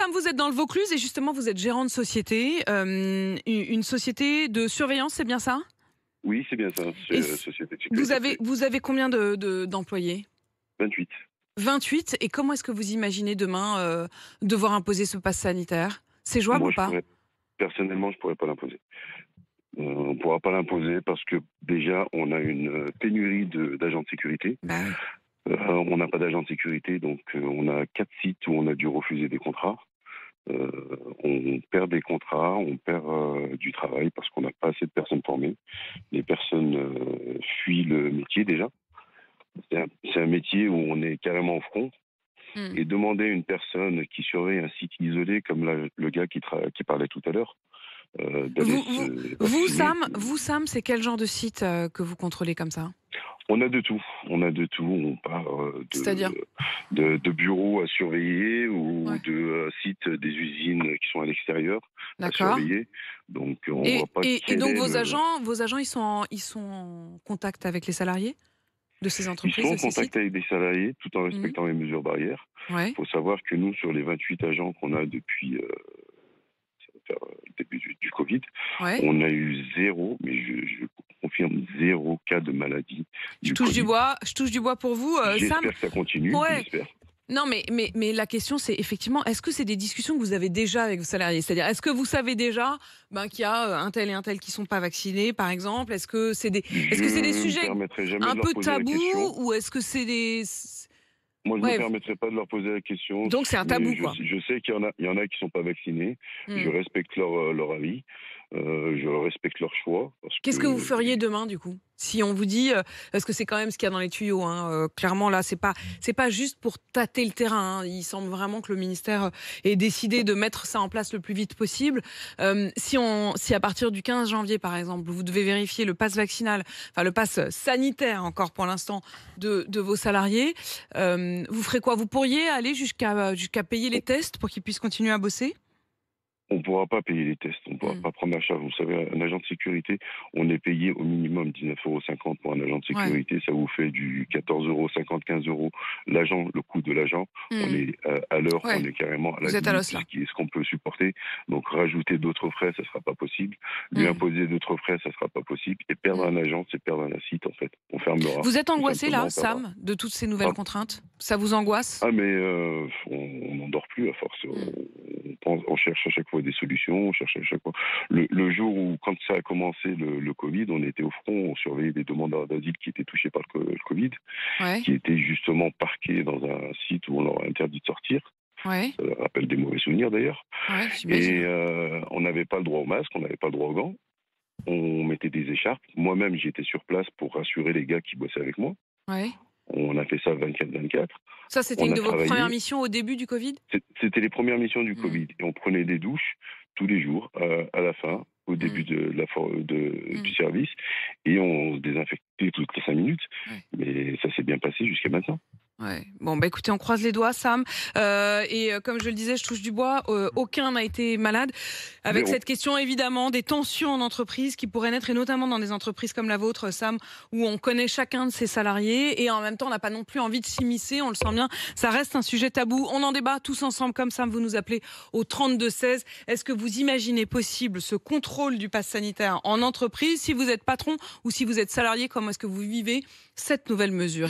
Sam, vous êtes dans le Vaucluse et justement, vous êtes gérant de société, une société de surveillance, c'est bien ça? Oui, c'est bien ça, c'est Et société de vous sécurité avez, privée. vous avez combien d'employés? 28. 28. Et comment est-ce que vous imaginez demain devoir imposer ce pass sanitaire? C'est jouable Moi, ou pas? personnellement, je pourrais pas l'imposer. On ne pourra pas l'imposer parce que déjà, on a une pénurie d'agents de sécurité. Bah oui. On n'a pas d'agents de sécurité, donc on a 4 sites où on a dû refuser des contrats. Euh, on perd des contrats, on perd du travail parce qu'on n'a pas assez de personnes formées. Les personnes fuient le métier déjà. C'est un métier où on est carrément au front. Hmm. Et demander à une personne qui surveille un site isolé, comme le gars qui parlait tout à l'heure, d'aller Vous, se vacciner. vous, Sam, c'est quel genre de site que vous contrôlez comme ça? On a de tout. On a de tout. On part C'est-à-dire? de bureaux à surveiller ou Ouais. de sites des usines qui sont à l'extérieur à D'accord. surveiller. Donc on Et, voit pas et, et quel donc est le. vos agents, ils sont en contact avec les salariés de ces Ils sont entreprises, de en ces contact sites? avec des salariés tout en Mhm. respectant les mesures barrières. Il Ouais. faut savoir que nous, sur les 28 agents qu'on a depuis le début du Covid, Ouais. on a eu zéro, mais je confirme, zéro cas de maladie Je du touche du Covid. bois. Je touche du bois pour vous, Sam. J'espère que ça continue, Ouais. j'espère. Non, mais la question, c'est effectivement, est-ce que c'est des discussions que vous avez déjà avec vos salariés? C'est-à-dire, est-ce que vous savez déjà qu'il y a un tel et un tel qui sont pas vaccinés, par exemple? Est-ce que c'est des Je me sujets permettrai jamais un de leur peu poser la tabous question. ou est-ce que c'est des... Moi, je me Ouais, permettrai pas de leur poser la question, donc c'est un tabou, mais quoi. je sais qu'il y en a qui sont pas vaccinés. Je Hmm. respecte leur avis, je respecte leur choix parce Qu'est-ce que vous que feriez demain, du coup? Si on vous dit, parce que c'est quand même ce qu'il y a dans les tuyaux, hein, clairement là, c'est pas juste pour tâter le terrain, hein. Il semble vraiment que le ministère ait décidé de mettre ça en place le plus vite possible. Si à partir du 15 janvier, par exemple, vous devez vérifier le pass vaccinal, enfin le pass sanitaire encore pour l'instant de vos salariés, vous ferez quoi? Vous pourriez aller jusqu'à payer les tests pour qu'ils puissent continuer à bosser? on ne pourra pas payer les tests, on ne pourra Hmm. pas prendre la charge. Vous savez, un agent de sécurité, on est payé au minimum 19,50 € pour un agent de Ouais. sécurité. Ça vous fait du 14,50 €, 15 € l'agent, le coût de l'agent. On Hmm. est à l'heure, on Ouais. est carrément à la Vous êtes à limite l'os de là. ce qu'on peut supporter. Donc rajouter d'autres frais, ça ne sera pas possible. Lui Hmm. imposer d'autres frais, ça ne sera pas possible. Et perdre Hmm. un agent, c'est perdre un site en fait. On fermera, Vous êtes tout angoissé simplement, là, on perdra. Sam, de toutes ces nouvelles Ah, contraintes? Ça vous angoisse? mais on n'en dort plus à force. Hmm. On cherche à chaque fois des solutions, on cherche à chaque fois. Le jour où, quand ça a commencé le Covid, on était au front, on surveillait des demandeurs d'asile qui étaient touchés par le Covid, Ouais, qui étaient justement parqués dans un site où on leur a interdit de sortir. ouais, Ça leur rappelle des mauvais souvenirs d'ailleurs. ouais, Et j'imagine. on n'avait pas le droit au masque, on n'avait pas le droit aux gants. On mettait des écharpes. Moi-même, j'étais sur place pour rassurer les gars qui bossaient avec moi. Ouais. On a fait ça 24/24. Ça, c'était On une a de vos premières travaillé. missions au début du Covid? C'était les premières missions du Hmm. Covid. Et on prenait des douches tous les jours, à la fin, au Hmm. début du Hmm. service, et on se désinfectait toutes les 5 minutes. Ouais. Mais ça s'est bien passé jusqu'à maintenant. Ouais. Bon, bah écoutez, on croise les doigts, Sam. Comme je le disais, je touche du bois. Aucun n'a été malade. Avec Zéro. cette question, évidemment, des tensions en entreprise qui pourraient naître, et notamment dans des entreprises comme la vôtre, Sam, où on connaît chacun de ses salariés et en même temps, on n'a pas non plus envie de s'immiscer. On le sent bien. Ça reste un sujet tabou. On en débat tous ensemble, comme Sam. Vous nous appelez au 32-16. Est-ce que vous imaginez possible ce contrôle du pass sanitaire en entreprise? Si vous êtes patron ou si vous êtes salarié, comment est-ce que vous vivez cette nouvelle mesure?